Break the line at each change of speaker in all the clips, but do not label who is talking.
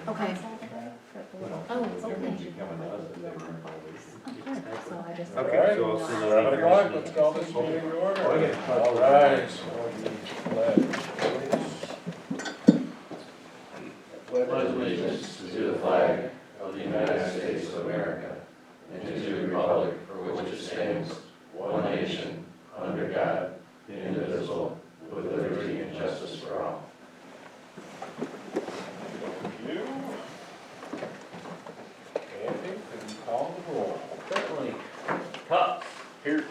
Okay. Oh, okay.
So I just.
Okay,
so I'll send out
7 o'clock, let's call this meeting to order. All right.
Pledge allegiance to the flag of the United States of America and to the republic for which it stands, one nation, under God, indivisible, with liberty and justice for all.
Thank you. Andy, can you call the roll?
Certainly. Cox.
Here.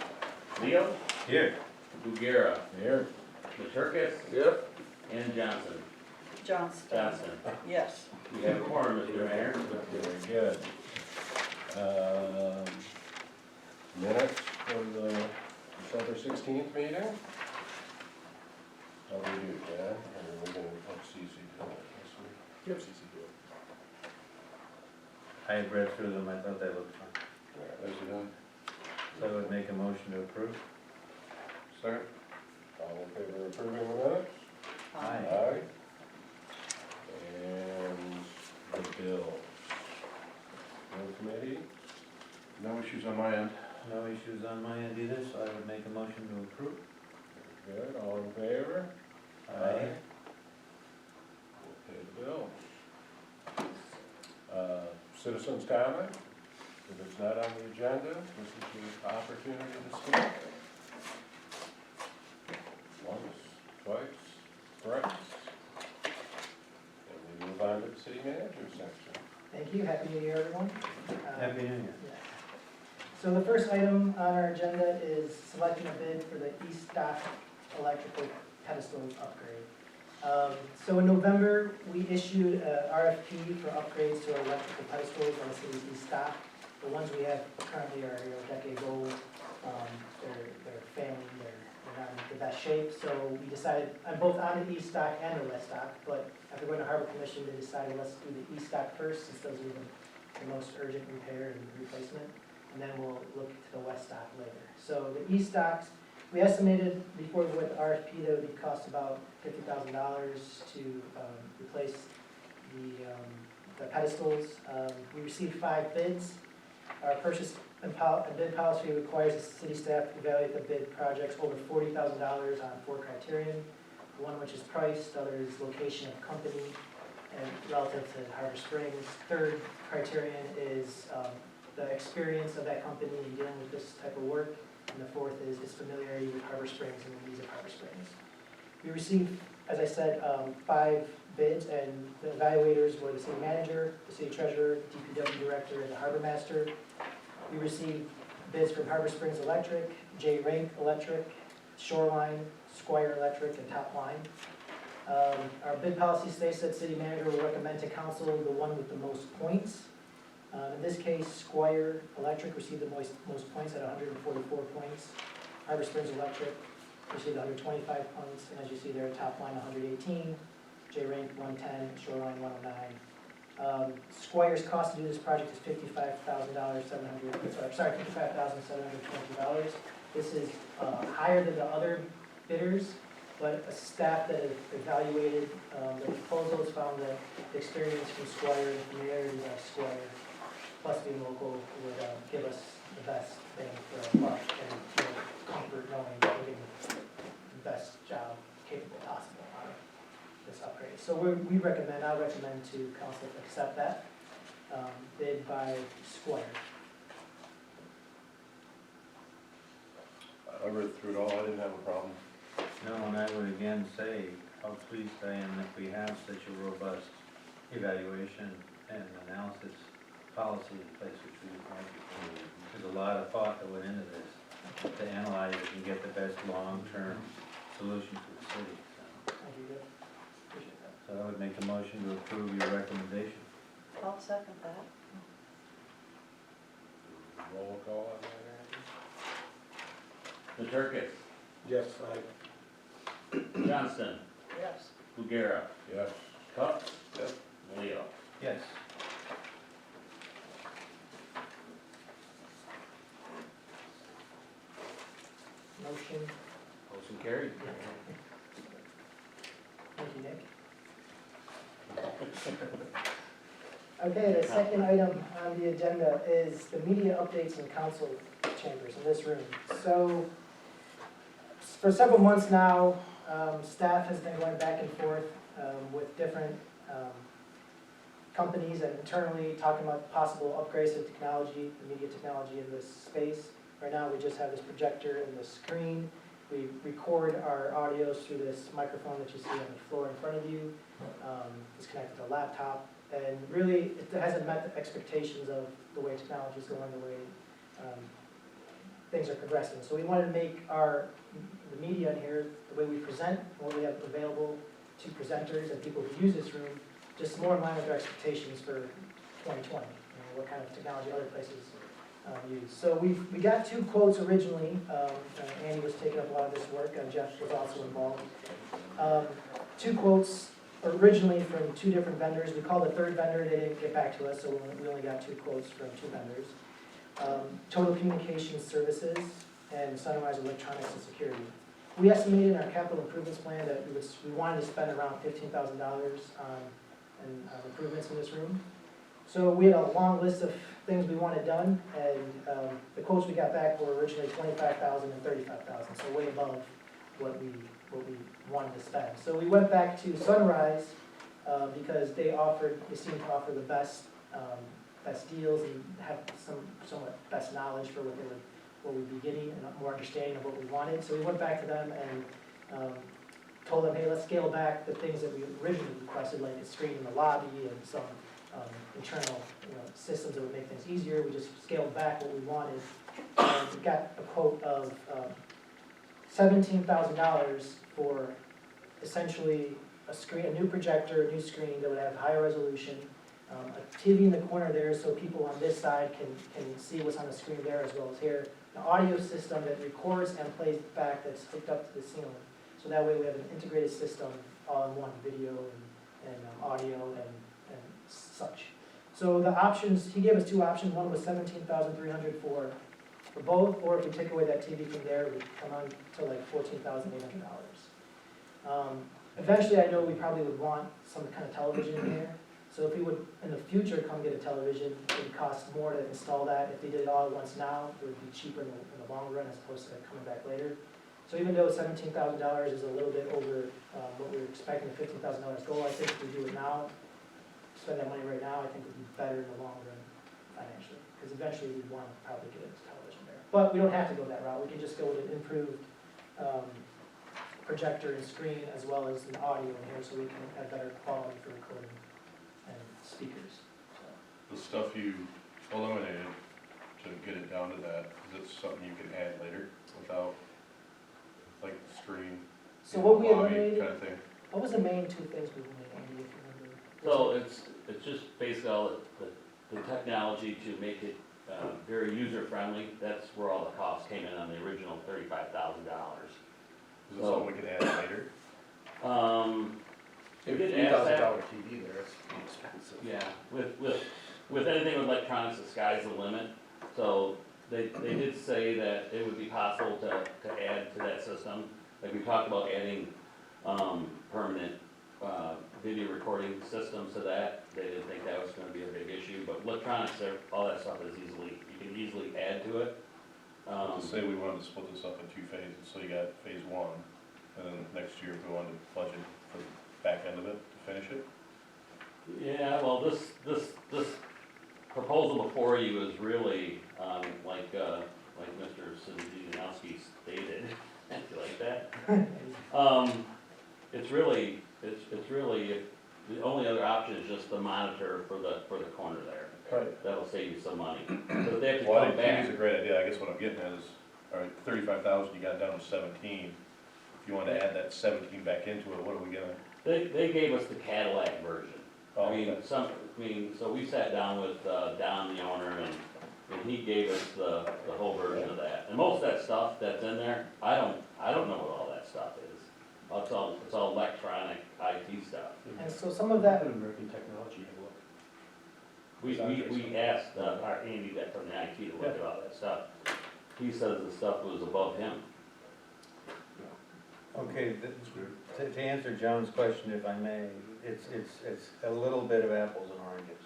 Leo.
Here.
Bugera.
Here.
Maturkis.
Yep.
And Johnson.
Johnston. Yes.
We have a quorum, Mr. Mayor.
Very good. Minutes from the December 16th meeting? How do we do, Dan? Or are we gonna let CC do it this week? Give CC do it.
I had read through them, I thought they looked fine.
All right, those are done.
So I would make a motion to approve.
Second. All in favor of approving the minutes?
Aye.
Aye. And the bills. Bill committee?
No issues on my end.
No issues on my end either, so I would make a motion to approve.
Very good, all in favor?
Aye.
We'll pay the bills. Citizens' comment? If it's not on the agenda, this is your opportunity to speak. Once, twice, thrice. And we move on to the city manager section.
Thank you. Happy New Year, everyone.
Happy New Year.
Yeah. So the first item on our agenda is selecting a bid for the East Dock electrical pedestal upgrade. So in November, we issued a RFP for upgrades to our electrical pedestals on the city's East Dock. The ones we have currently are, decades old. They're failing, they're not in the best shape. So we decided, I'm both on the East Dock and the West Dock, but after going to Harbor Commission, they decided let's do the East Dock first, since those are the most urgent repair and replacement, and then we'll look to the West Dock later. So the East Docks, we estimated before we went to RFP that it would cost about $50,000 to replace the pedestals. We received 5 bids. Our purchase and bid policy requires the city staff to evaluate the bid projects over $40,000 on 4 criterion. One which is price, the other is location of company and relative to Harbor Springs. Third criterion is the experience of that company in dealing with this type of work. And the fourth is its familiarity with Harbor Springs and the needs of Harbor Springs. We received, as I said, 5 bids, and the evaluators were the city manager, the city treasurer, DPW director, and the harbor master. We received bids from Harbor Springs Electric, J. Rank Electric, Shoreline, Squire Electric, and Top Line. Our bid policy states that city manager will recommend to council the one with the most points. In this case, Squire Electric received the most points at 144 points. Harbor Springs Electric received 125 points, and as you see there, Top Line 118, J Rank 110, Shoreline 109. Squire's cost to do this project is $55,720. This is higher than the other bidders, but a staff that has evaluated the proposals found that the experience from Squire and familiarity of Squire, plus being local, would give us the best bang for our buck and comfort knowing that we're getting the best job capable possible out of this upgrade. So I recommend to council accept that bid by Squire.
I read through it all, I didn't have a problem.
No, and I would again say how pleased I am that we have such a robust evaluation and analysis policy in place, which we have. There's a lot of thought that went into this to analyze it and get the best long-term solution for the city.
Thank you, Jeff. Appreciate that.
So I would make a motion to approve your recommendation.
I'll second that.
Roll call on that,
Maturkis.
Yes,
Johnston.
Yes.
Bugera.
Yes.
Cox.
Yep.
Leo.
Yes.
Motion.
Motion carried.
Thank you, Nick. Okay, the second item on the agenda is the media updates in council chambers in this room. So, for several months now, staff has been going back and forth with different companies and internally talking about possible upgrades to technology, the media technology in this space. Right now, we just have this projector and the screen. We record our audios through this microphone that you see on the floor in front of you. It's connected to a laptop. And really, it hasn't met the expectations of the way technology is going, the way things are progressing. So we wanted to make the media in here, the way we present, what we have available to presenters and people who use this room, just more in line with our expectations for 2020, what kind of technology other places use. So we got 2 quotes originally. Andy was taking up a lot of this work, and Jeff was also involved. 2 quotes originally from 2 different vendors. We called the third vendor, they didn't get back to us, so we only got 2 quotes from 2 vendors. Total Communications Services and Sunrise Electronics and Security. We estimated in our capital improvements plan that we wanted to spend around $15,000 on improvements in this room. So we had a long list of things we wanted done, and the quotes we got back were originally $25,000 and $35,000, so way above what we wanted to spend. So we went back to Sunrise because they seemed to offer the best deals and have somewhat best knowledge for what we'd be getting and more understanding of what we wanted. So we went back to them and told them, hey, let's scale back the things that we originally requested, like a screen in the lobby and some internal systems that would make things easier. We just scaled back what we wanted and got a quote of $17,000 for essentially a new projector, a new screen that would have higher resolution, a TV in the corner there so people on this side can see what's on the screen there as well as here, an audio system that records and plays back that's hooked up to the ceiling. So that way we have an integrated system all in one, video and audio and such. So the options, he gave us 2 options. One was $17,300 for both, or if we take away that TV from there, we come on to like $14,800. Eventually, I know we probably would want some kind of television in here. So if we would, in the future, come get a television, it would cost more to install that. If we did it all at once now, it would be cheaper in the long run as opposed to coming back later. So even though $17,000 is a little bit over what we were expecting, the $15,000 goal, I think if we do it now, spend that money right now, I think it would be better in the long run financially. Because eventually we'd want to probably get a television there. But we don't have to go that route. We can just go with an improved projector and screen as well as an audio in here so we can have better quality for recording and speakers.
The stuff you eliminated to get it down to that, is it something you can add later without, like, the screen?
So what we
lobby
eliminated,
kind of thing?
what was the main 2 things we eliminated, Andy, if you remember?
So it's just basically all the technology to make it very user-friendly. That's where all the costs came in on the original $35,000.
Is it something we can add later?
We did ask that.
$3,000 TV there, it's expensive.
Yeah, with anything with electronics, the sky's the limit. So they did say that it would be possible to add to that system. Like we talked about adding permanent video recording systems to that. They didn't think that was gonna be a big issue, but electronics, all that stuff is you can easily add to it.
Let's say we wanted to split this up in 2 phases, so you got phase 1, and then next year we wanted to budget for the back end of it to finish it.
Yeah, well, this proposal before you is really, like Mr. Sidney stated, you like that? It's really, the only other option is just the monitor for the corner there.
Right.
That'll save you some money. But they have to
Well, I
come
think TV
back.
is a great idea, I guess what I'm getting at is, all right, 35,000, you got down to 17. If you wanted to add that 17 back into it, what are we gonna?
They gave us the Cadillac version.
Oh,
I mean,
okay.
so we sat down with Don, the owner, and he gave us the whole version of that. And most of that stuff that's in there, I don't know what all that stuff is. It's all electronic IT stuff.
And so some of that,
American Technology had looked.
We asked our Andy that from the IT to look at all that stuff. He says the stuff was above him.
Okay, to answer John's question, if I may, it's a little bit of apples and oranges.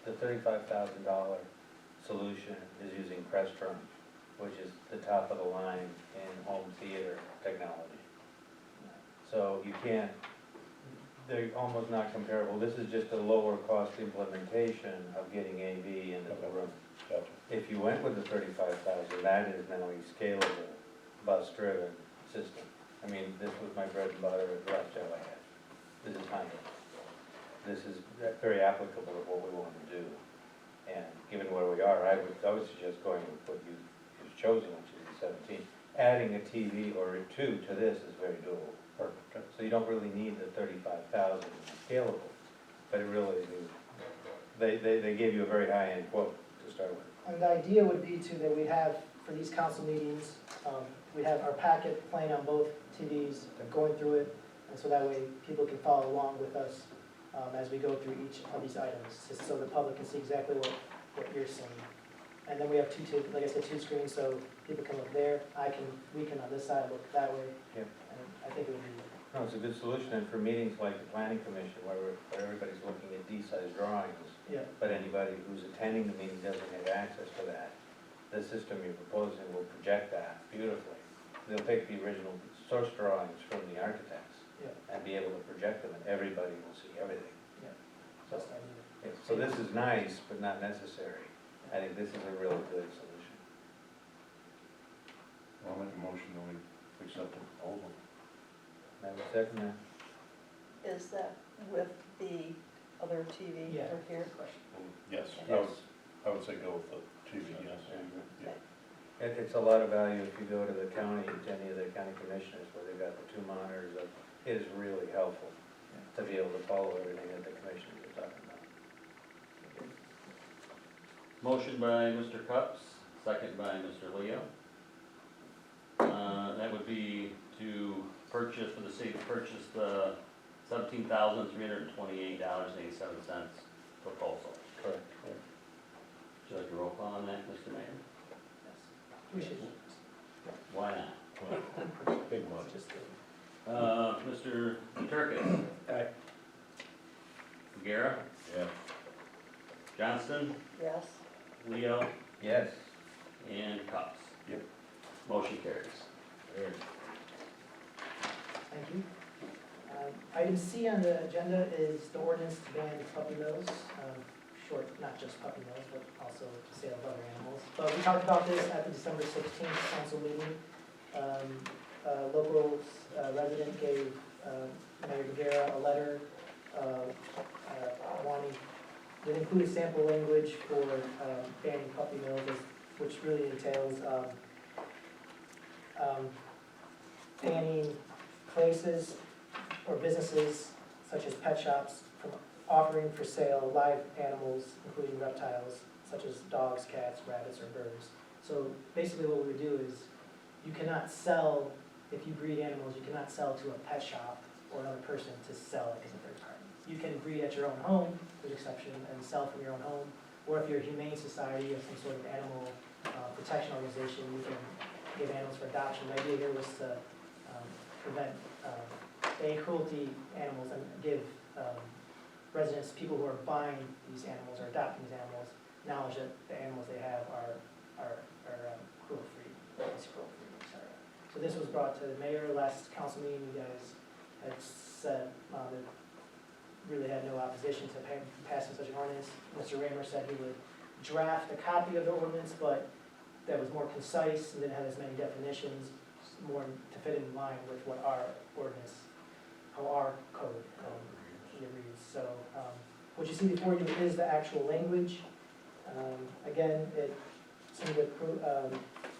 the $35,000 solution is using Crestron, which is the top of the line in home theater technology. So you can't, they're almost not comparable. This is just a lower cost implementation of getting AV into the room.
Gotcha.
If you went with the 35,000, that is now a scalable, bus-driven system. I mean, this was my bread and butter at the last job I had. This is Honda. This is very applicable to what we want to do. And given where we are, I would suggest going with what you've chosen, which is the 17. Adding a TV or two to this is very doable.
Perfect.
So you don't really need the 35,000 scalable, but it really is. They gave you a very high-end quote to start with.
And the idea would be to, that we'd have, for these council meetings, we'd have our packet playing on both TVs, going through it, and so that way people can follow along with us as we go through each of these items, just so the public can see exactly what you're seeing. And then we have like I said, two screens, so people can look there, we can on this side look that way.
Yep.
And I think it would be,
No, it's a good solution, and for meetings like the planning commission, where everybody's looking at D-sized drawings,
yeah,
but anybody who's attending the meeting doesn't have access to that, the system you're proposing will project that beautifully. They'll take the original source drawings from the architects
yeah,
and be able to project them, and everybody will see everything.
just the idea.
Yeah, so this is nice, but not necessary. I think this is a really good solution.
I'll make a motion that we accept the proposal.
Madam Secretary?
Is that with the other TV
Yeah.
for here?
Yes,
Yes.
I would say go with the TV, yes. Yeah.
It's a lot of value if you go to the county, to any of the county commissioners where they've got the two monitors up. It is really helpful to be able to follow everything that the commissioners are talking about.
Motion by Mr. Cups, second by Mr. Leo. That would be to purchase, for the city to purchase the $17,328.87 proposal.
Correct.
Would you like to roll call on that, Mr. Mayor?
Yes. We should,
Why not?
Big one.
just,
Mr. Turkis?
Aye.
Guerra?
Yeah.
Johnston?
Yes.
Leo?
Yes.
And Cups?
Yep.
Motion carries.
thank you. Item C on the agenda is the ordinance to ban puppy mills, short, not just puppy mills, but also the sale of other animals. But we talked about this at the December 16th council meeting. Local resident gave Mayor Rivera a letter wanting, that included sample language for banning puppy mills, which really entails banning places or businesses such as pet shops from offering for sale live animals, including reptiles, such as dogs, cats, rabbits, or birds. So basically what we would do is, you cannot sell, if you breed animals, you cannot sell to a pet shop or another person to sell it as a third party. You can breed at your own home, there's exception, and sell from your own home. Or if you're a humane society or some sort of animal protection organization, you can give animals for adoption. The idea here was to prevent cruelty animals and give residents, people who are buying these animals or adopting these animals, knowledge that the animals they have are cruelty-free, etc. So this was brought to the mayor last council meeting. You guys had said that really had no opposition to passing such an ordinance. Mr. Raymer said he would draft a copy of the ordinance, but that was more concise and didn't have as many definitions, more to fit in line with what our ordinance, how our code reads. So what you see before you is the actual language. Again, some of the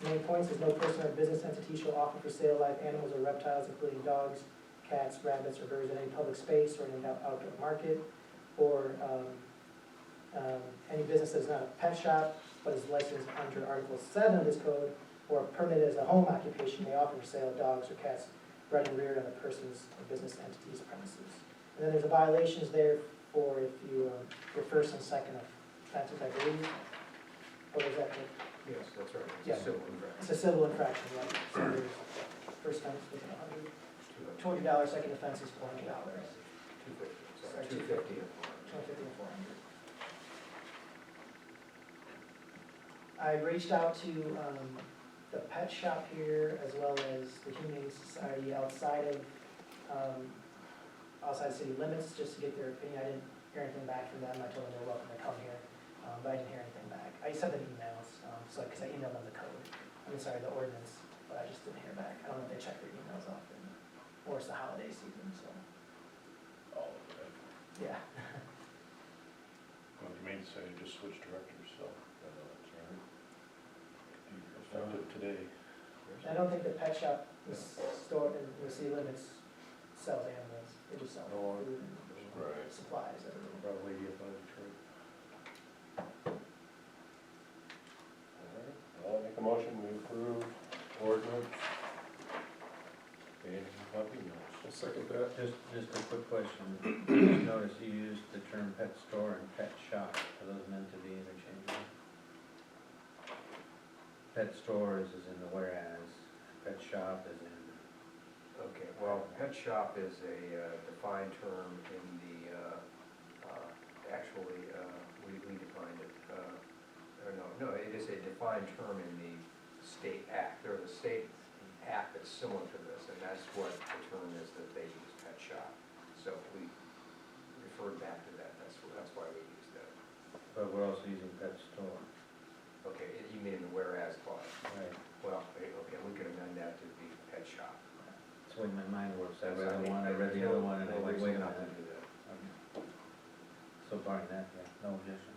main points is no person or business entity shall offer for sale live animals or reptiles, including dogs, cats, rabbits, or birds in any public space or in an outdoor market, or any business that is not a pet shop but is licensed under Article 7 of this code, or permitted as a home occupation, may offer for sale dogs or cats bred and reared on the person's or business entity's premises. And then there's the violations there for if you, your first and second offenses, I believe. What is that?
Yes, that's right.
Yeah.
It's a civil infraction.
It's a civil infraction, right? So there's, first offense was $100, second offense is $400.
$250.
Sorry, $250. $250 and $400. I reached out to, the pet shop here as well as the Humane Society outside city limits, just to get their opinion. I didn't hear anything back from them. I told them they're welcome to come here, but I didn't hear anything back. I sent them emails, because I emailed them the code, the ordinance, but I just didn't hear back. I don't know if they check their emails often, or it's the holiday season, so,
All of it.
yeah.
Well, you mean to say just switch directors, so, that's right. Effective today.
I don't think the pet shop is store in the city limits sells animals. They just sell
No.
food and
Right.
supplies, everything.
Probably if I Detroit. All right, I'll make a motion, we approve ordinance. And puppy mills. I'll second that.
Just a quick question. Just notice you used the term pet store and pet shop. Are those meant to be interchangeable? Pet stores is in the whereas, pet shop is in,
Okay, well, pet shop is a defined term in the, actually, we defined it, or no, it is a defined term in the state act. There's a state act that's similar to this, and that's what the term is that they use, pet shop. So we referred back to that, that's why we used that.
but we're also using pet store.
Okay, you mean the whereas clause?
Right.
Well, okay, we could amend that to be pet shop.
That's the way my mind works. I read the one, I read the other one, and I went, wait a
Not to
minute.
do that.
Okay. So barring that, yeah, no objection.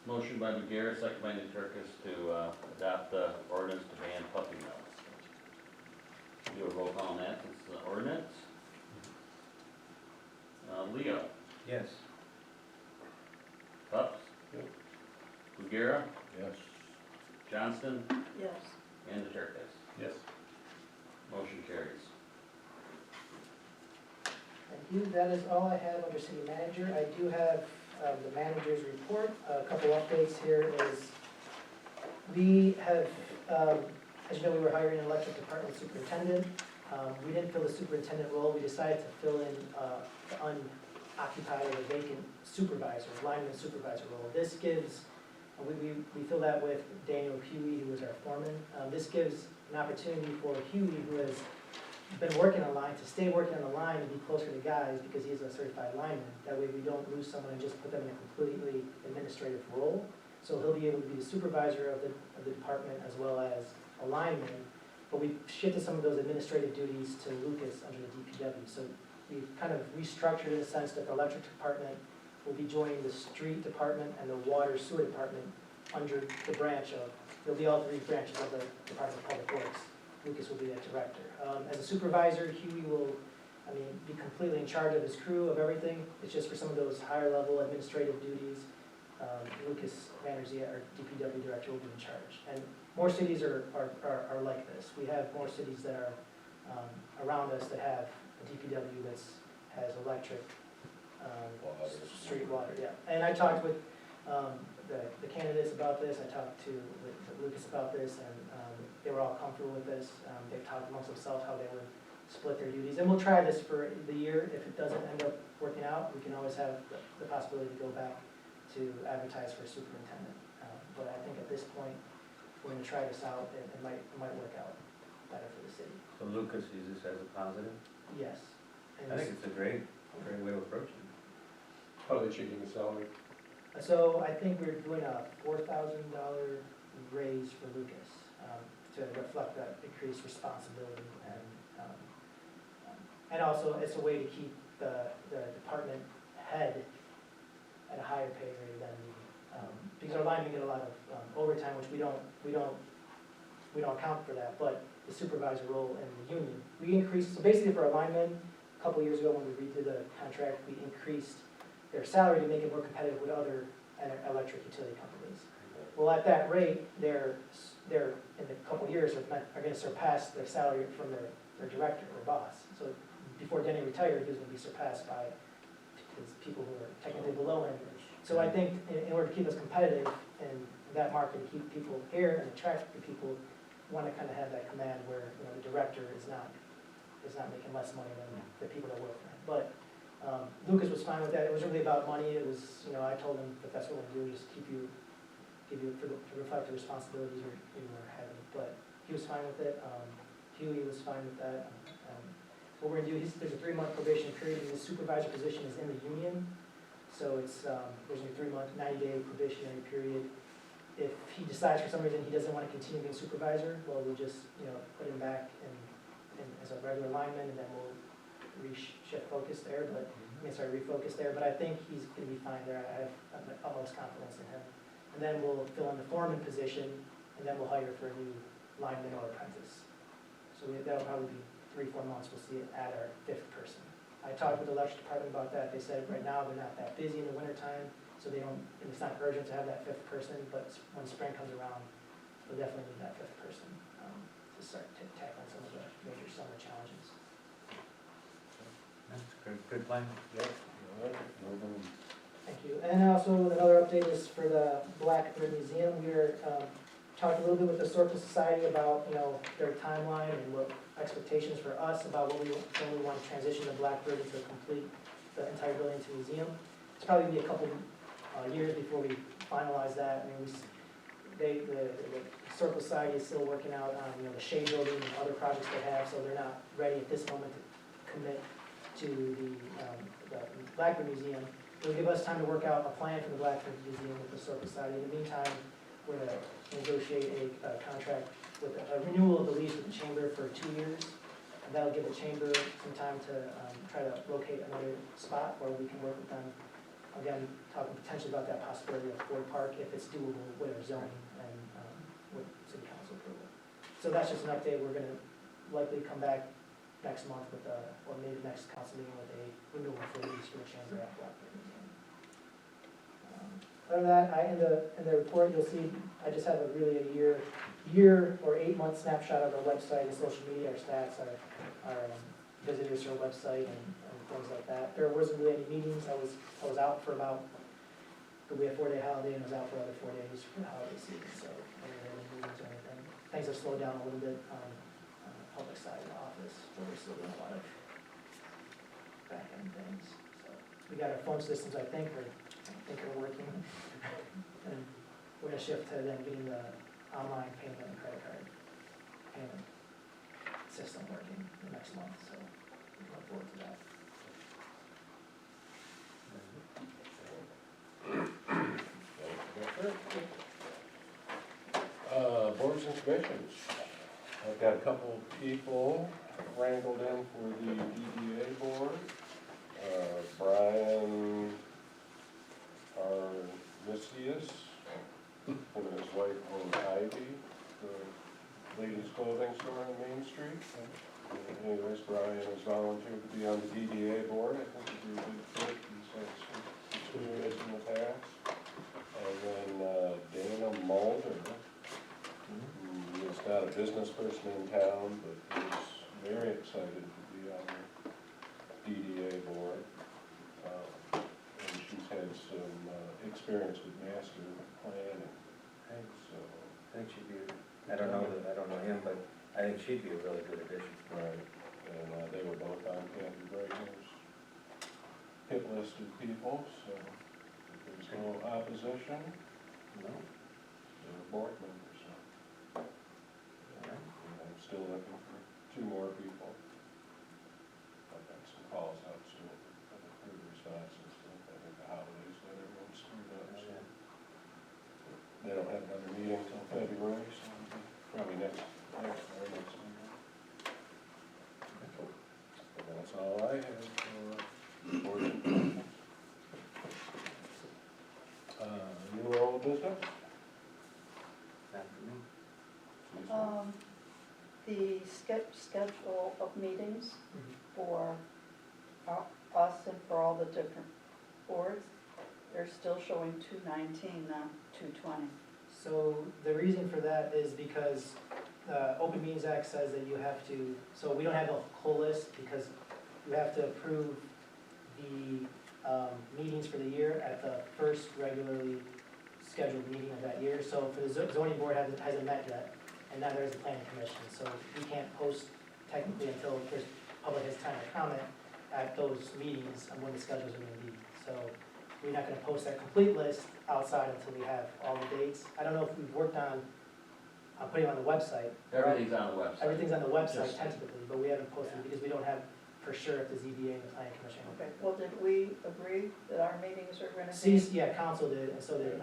Motion by McGarrett, second by Nutricus to adopt the ordinance to ban puppy mills. Do a roll call on that, since it's an ordinance. Leo,
Yes.
Pups?
Yep.
McGarrett,
Yes.
Johnston,
Yes.
and Nutricus.
Yes.
Motion carries.
Thank you. That is all I have under city manager. I do have the manager's report. A couple updates here is, we have, as you know, we were hiring an electric department superintendent. We didn't fill the superintendent role. We decided to fill in the unoccupied or vacant supervisor, lineman supervisor role. This gives, we fill that with Daniel Huey, who is our foreman. This gives an opportunity for Huey, who has been working on line, to stay working on the line and be closer to guys, because he is a certified lineman. That way we don't lose someone and just put them in a completely administrative role. So he'll be able to be the supervisor of the department as well as a lineman. But we shifted some of those administrative duties to Lucas under the DPW. So we've kind of restructured in the sense that the electric department will be joining the street department and the water sewer department under the branch of, there'll be all three branches of the Department of Public Works. Lucas will be the director. As a supervisor, Huey will, be completely in charge of his crew, of everything. It's just for some of those higher level administrative duties. Lucas Vanderzee, our DPW director, will be in charge. And more cities are like this. We have more cities that are around us that have a DPW that has electric, street water, yeah. And I talked with the candidates about this. I talked to Lucas about this, and they were all comfortable with this. They've talked amongst themselves how they would split their duties. And we'll try this for the year. If it doesn't end up working out, we can always have the possibility to go back to advertise for a superintendent. But I think at this point, we're gonna try this out, and it might work out better for the city.
So Lucas sees this as a positive?
Yes. And
I think it's a great way to approach it.
How are they changing the salary?
So I think we're doing a $4,000 raise for Lucas, to reflect that increased responsibility, and also it's a way to keep the department head at a higher pay rate than because our linemen get a lot of overtime, which we don't account for that, but the supervisor role in the union, we increased, so basically for our linemen, a couple of years ago when we redid the contract, we increased their salary to make it more competitive with other electric utility companies. Well, at that rate, they're in a couple of years are gonna surpass their salary from their director or boss. So before Denny retired, he was gonna be surpassed by his people who are technically below him. So I think in order to keep us competitive in that market, to keep people here and attract the people, wanna kinda have that command where, the director is not making less money than the people that work for him. But Lucas was fine with that. It was really about money. It was, I told him that that's what we're gonna do, just keep you give you, to reflect the responsibilities we were having, but he was fine with it, Huey was fine with that. What we're gonna do, there's a 3-month probation period, and the supervisor position is in the union, so it's, there's a 3-month, 90-day probationary period. If he decides for some reason he doesn't wanna continue being supervisor, well, we'll just, put him back in as a regular lineman, and then we'll shift focus there, refocus there, but I think he's gonna be fine there, I have utmost confidence in him. And then we'll fill in the foreman position, and then we'll hire for a new lineman or apprentice. So that'll probably be 3-4 months, we'll see it at our 5th person. I talked with the electric department about that, they said right now they're not that busy in the wintertime, so they don't, and it's not urgent to have that 5th person, but when spring comes around, we'll definitely need that 5th person to start tackling some of the major summer challenges.
That's a good plan.
Yep, all right, moving.
Thank you. And also, another update is for the Blackbird Museum. We were talking a little bit with the Historical Society about, their timeline and what expectations for us about when we want to transition the Blackbird into complete the entire building to museum. It's probably be a couple years before we finalize that. I mean, the Historical Society is still working out on, the Shea Building and other projects they have, so they're not ready at this moment to commit to the Blackbird Museum. It'll give us time to work out a plan for the Blackbird Museum with the Historical Society. In the meantime, we're going to negotiate a contract with a renewal of the lease with the chamber for 2 years. And that'll give the chamber some time to try to locate another spot where we can work with them. Again, talking potentially about that possibility of Ford Park if it's doable with our zoning and with city council approval. So that's just an update. We're going to likely come back next month with or maybe next council meeting with a renewal for the lease for the chamber at Blackbird Museum. Other than that, in the report, you'll see, I just have a year or 8-month snapshot of our website and social media, our stats, our visitors to our website and things like that. There wasn't really any meetings. I was out for about, we had a 4-day holiday and I was out for another 4 days for the holiday season, so I didn't have any meetings or anything. Things have slowed down a little bit on the public side of the office, where we're still doing a lot of back-end things. So we got our phone systems, I think are working. And we're gonna shift to then getting the online payment and credit card payment system working the next month, so we look forward to that.
Boards and commissions. I've got a couple of people wrangled in for the DDA board. Brian Arnisius, him and his wife own Ivy, the ladies' clothing store on Main Street. Anyways, Brian has volunteered to be on the DDA board. I think he'd be a good fit. He's had some experience in the past. And then Dana Mulder, who is not a business person in town, but is very excited to be on the DDA board. And she's had some experience with master planning, so.
I think she'd be, I don't know him, but I think she'd be a really good addition.
Right, and they were both on Kathy Brayner's hit list of people, so if there's no opposition,
No?
they're a board member, so.
All right.
And I'm still looking for 2 more people. I've got some calls out still for the crew responses, I think the holidays, let everyone screwed up, so. They don't have another meeting until February, so it'll be probably next meeting. And that's all I have for board and commissions. New or old business?
Not for me.
Susan?
The schedule of meetings for us and for all the different boards, they're still showing 219, not 220.
So the reason for that is because the Open Meetings Act says that you have to, so we don't have a whole list because you have to approve the meetings for the year at the first regularly scheduled meeting of that year. So for the zoning board hasn't met yet, and now there's the planning commission. So we can't post technically until the public has time to comment at those meetings on when the schedules are going to be. So we're not gonna post that complete list outside until we have all the dates. I don't know if we've worked on putting it on the website.
Everything's on the website.
Everything's on the website
Just-
tentatively, but we haven't posted it because we don't have for sure if the ZBA and the planning commission.
Okay, well, did we agree that our meetings are gonna
See,
be?
yeah, council did, and so did,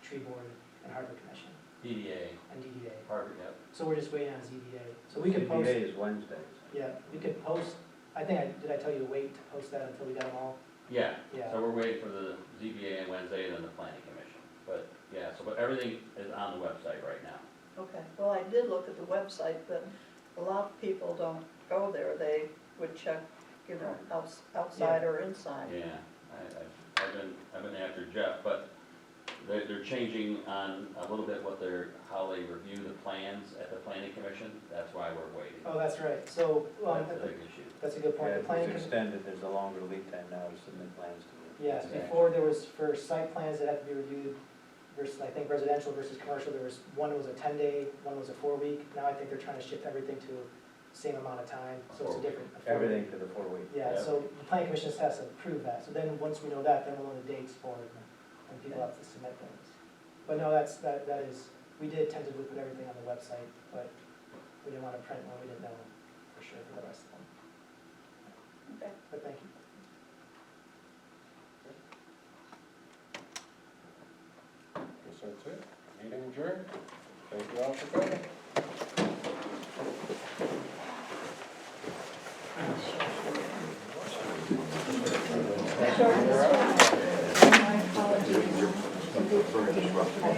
tree board and harbor commission
DDA,
and DDA.
Harvard, yep.
So we're just waiting on ZBA. So we could post,
CBA is Wednesdays.
yeah, we could post, did I tell you to wait to post that until we got them all?
Yeah,
Yeah.
so we're waiting for the ZBA on Wednesday and then the planning commission. But, yeah, but everything is on the website right now.
Okay, well, I did look at the website, but a lot of people don't go there. They would check, you know, outside or inside.
Yeah, I've been after Jeff, but they're changing on a little bit how they review the plans at the planning commission. That's why we're waiting.
Oh, that's right. So,
That's the big issue.
that's a good point.
Yeah,
The planning
it's
commission.
extended, there's a longer lead time now to submit plans to you.
Yes, before there was, for site plans that had to be reviewed versus, I think residential versus commercial, there was, one was a 10-day, one was a 4-week. Now I think they're trying to shift everything to the same amount of time, so it's a different.
Everything to the 4 week.
Yeah,
Yeah.
so the planning commission has to approve that. So then, once we know that, then we'll know the dates for it and people have to submit things. But no, that is, we did tentatively put everything on the website, but we didn't want to print when we didn't know for sure for the rest of them.
Okay.
But thank you.
Guess that's it. Meeting adjourned. Thank you all for coming.
Sure. My apologies.